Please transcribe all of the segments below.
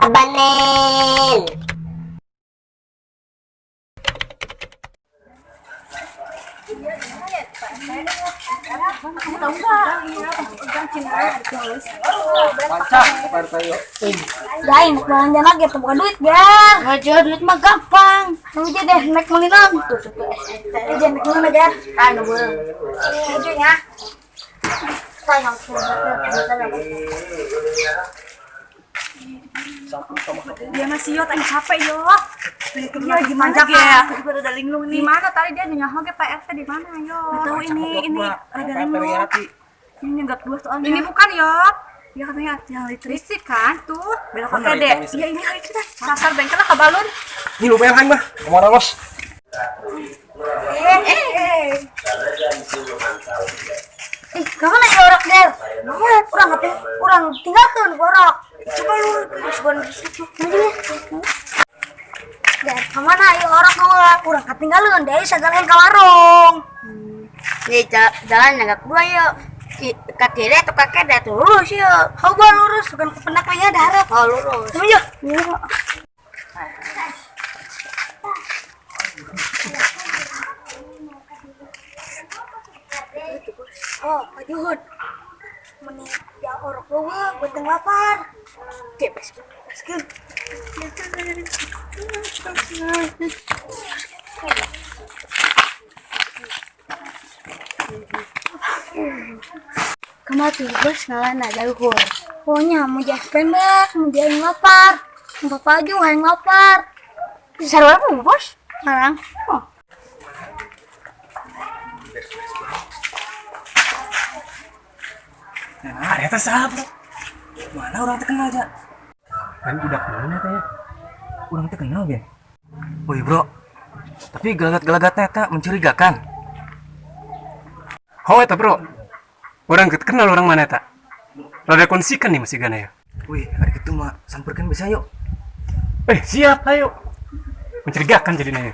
Abanen. Jain, belanja lagi tuh bukan duit, Gar. Ngajar duit mah gampang. Aja deh, naik melilang. Tuh, aja naik mana, Gar? Kan, boleh. Aja ya. Sayang, dia masih yot, aing capek yot. Iya, gimana ya? Juga ada linglung nih. Gimana tadi dia nyaho ge Pak RT di mana yot? Tahu ini ada linglung. Ini nyenggak dua soalnya. Ini bukan yot. Ya katanya yang listrik kan tuh. Belok ke deh. Iya ini hari kita. Sasar bengkel lah ke balon. Ini lu bayar kan mah. Kemana los? Kamu lagi orok der. Kurang tinggalkan orok. Coba lu sebuah situ. Der, kemana ayo orok kurang ketinggalan deh segala ke warung. Nih jalan agak dua yuk. Ke kiri atau ke kanan tuh lurus yuk. Coba lurus bukan ke pendaknya darat. Oh lurus. Ayo. Oh, Pak Juhud. Mending ya orok lu beteng lapar. Oke, baskin. Kamu tuh bos ngalah ada luhur. Pokoknya mau jas pendek, mau dia yang lapar. Bapak juga yang lapar. Bisa apa bos? Sekarang. Oh. Nah, eta sahabat. Mana orang terkenal aja? Kan udah mana teh? Orang terkenal ya. Woi bro, tapi gelagat-gelagatnya eta mencurigakan. Oh eta bro, orang terkenal orang mana eta? Rada konsikan nih masih gana ya. Wih, hari itu mah samperkan bisa yuk. Siap ayo. Mencurigakan jadinya ya.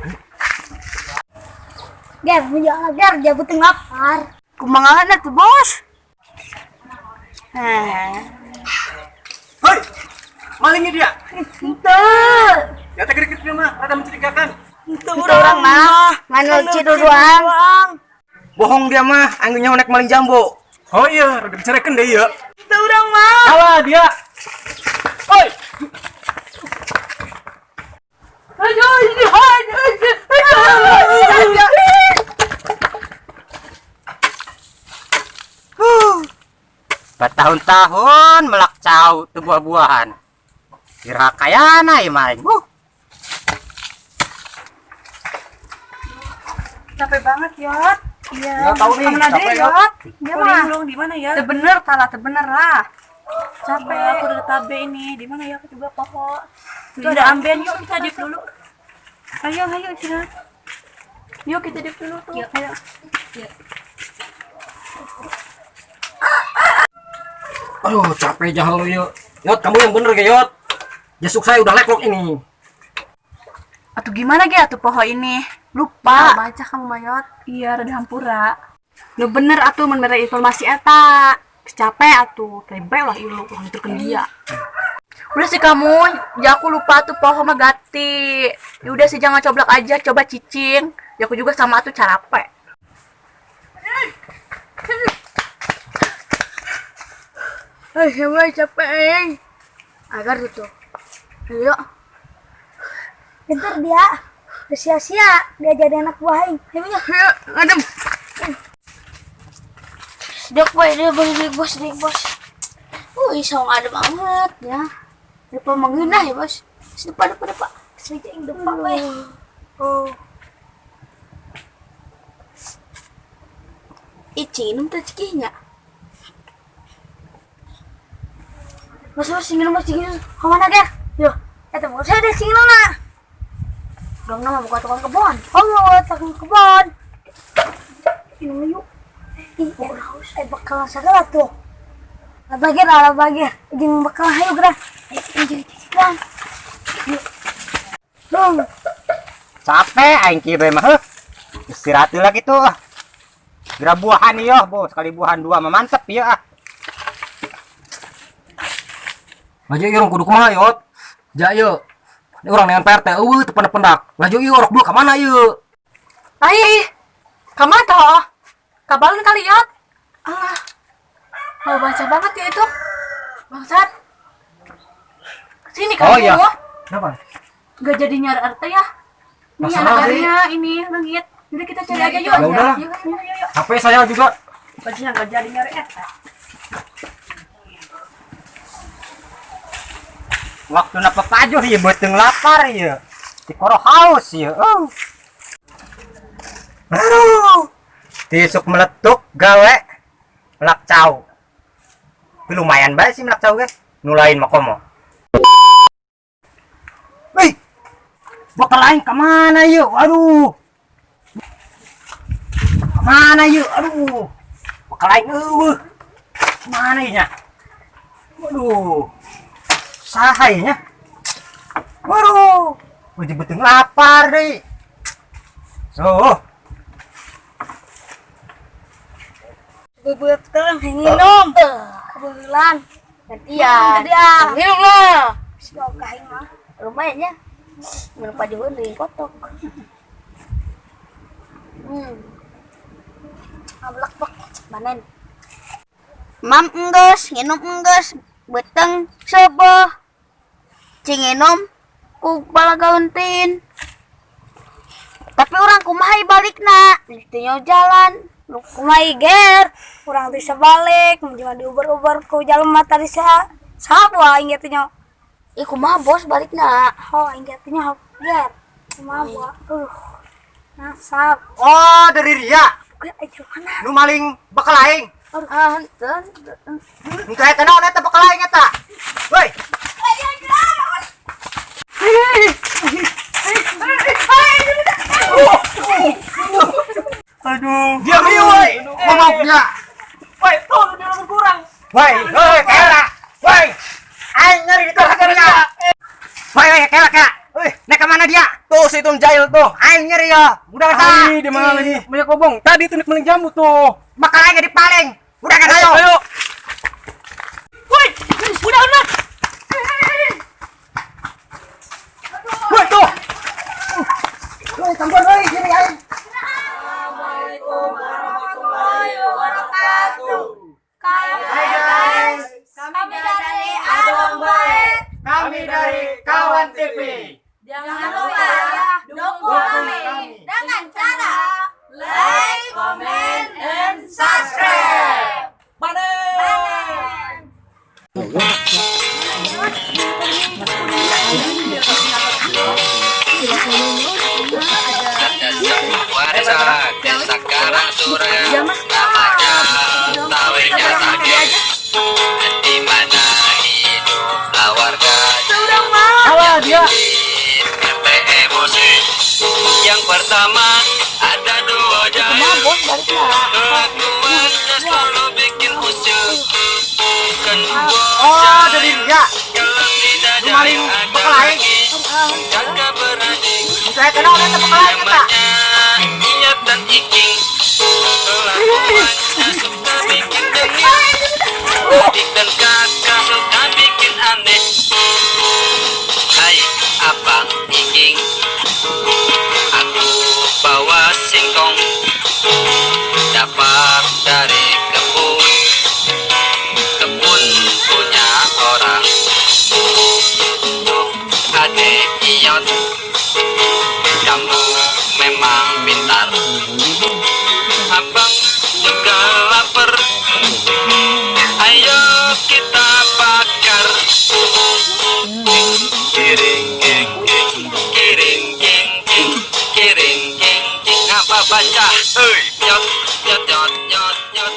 Ger, menjaga ger, jabutin lapar. Kumangalan tuh bos. Hoi, malingnya dia. Itu. Ya tak dikit mah, rada mencurigakan. Itu orang mah. Nganu cido doang. Bohong dia mah, anggenya naik maling jambo. Oh iya, rada dicerekan deh ya. Itu orang mah. Salah dia. Hoi. Aduh, ini Bertahun-tahun melakcau tu buah-buahan. Kira kaya na main. capek banget, Yot. Iya. Nggak tahu nih, capek, Yot. Dia mah di mana ya? Tebener lah. Capek aku udah tabe ini. Di mana ya? Aku juga pohon. Itu ada amben, yuk kita dip dulu. Ayo istirahat. Yuk kita dip dulu tuh. Ayo. Aduh, capek jahal lu yuk. Yot, kamu yang bener ya Yot. Jasuk saya udah leklok ini. Atuh gimana ge atuh poho ini? Lupa. Baca kamu Mayot. Iya, rada hampura. Nu bener atuh mun mere informasi eta. Capek atuh. Tebe lah ieu hanturkeun dia. Udah sih kamu, ya aku lupa tuh poho mah gati. Ya udah sih jangan coblak aja, coba cicing. Ya aku juga sama tuh carape. Hebat capek. Agar gitu. Ayo. Pintar dia. Sia-sia dia jadi anak buah aing. Ayo, ngadem. Dek boy, dia bos. Isong adem banget ya. Depan menghina ya, Bos. Depan. Saya yang depan, weh. Oh. Minum tuh cikinya. Mas, minum mas cikinya. Kemana, Ger? Yo, eta mau saya ada cikinya na. Dong nama buka tukang kebon. Oh, tukang kebon. Minum yuk. Haus. Bakal segala tuh. Bagir. Jeung bakal hayu geura. Bang. Dong. Capek aing kieu mah heuh. Istirahat lagi tuh. Geura buahan ieu, Bos. Sekali buahan dua mah mantep ieu ah. Aja irung kudu kumaha Yot. Ja yuk. Ini orang dengan PRT, pendak. Laju yuk, orok dulu kemana yuk? Ai, kamar toh? Kabalun kali ya? Ah, mau baca banget ya itu. Bangsat. Sini kamu. Oh iya. Kenapa? Gak jadi nyari RT ya? Ini Masalah anak-anaknya ini lengit. Udah kita cari aja yuk. Ya udahlah. Yuk. HP saya juga. Bajunya gak jadi nyari RT. Waktu napa pajuh ya beteng lapar ya. Dikoro haus ya. Aduh. Tisuk meletuk gawe melakcau. Tapi lumayan baik sih melakcau guys. Nulain makomo. Wih. Bakal lain kemana yuk? Aduh. Kemana yuk? Aduh. Bakal lain kemana ya? Waduh. Sahainya. Waduh. Udah beteng lapar deh. So. Bebet kan minum. Kebetulan. Gantian. Minum lah. Siapa kahing mah? Lumayan ya. Minum pajuan di kotok. Ablak pak. Manen. Mam enggeus, nginum enggeus, beteng sebeh. Cing nginum ku balagauntin. Tapi orang kumaha balikna, ditinyo jalan. Lu kumaha ger, urang bisa balik, cuma diuber-uber ku jalan mata di saha aing getinyo. Ih kumaha bos balikna? Ho aing getinyo ger. Kumaha nasab. Oh, dari Ria. Gue aja mana? Nu maling bakal aing. Henteu. Engke eta naon eta bakal aing eta. Woi. Aduh. Diam ieu woi. Ngomongnya. Woi, tuh dia lebih kurang. Woi, kera. Woi. Aing nyari di tengah-tengah. Woi, kera. Woi, nek ke mana dia? Tuh si Tom Jail tuh. Aing nyari ya. Udah ka. Di mana lagi? Banyak kobong. Tadi tuh maling jambu tuh. Bakal aing di paling. Udah kan ayo. Ayo. Woi, udah. Woi tuh. Woi, tambah woi, sini aing. Kami dari Kawan TV. Jangan lupa dukung kami dengan cara like, comment, and subscribe. Warsa desa Karangsore namanya Tawenya Tage, di mana hidup warga Dia. RT emosi. Yang pertama ada dua jalan, kelakuan selalu bikin usil. Kedua Oh, dari dia. kalau tidak Nu maling ada bakal aing. lagi, jaga berani. Engke eta naon eta bakal aing eta. Namanya Inyat dan Iking, kelakuannya suka bikin dengil. Adik dan kakak suka bikin aneh. Hai abang Iking, aku bawa singkong dapat dari kebun punya orang. Tuh adek Iyot, kamu memang pintar. Abang juga lapar, ayo kita bakar. Kiring ging ging, kiring ging ging, kiring ging ging. Apa baca? Yot yot yot yot yot.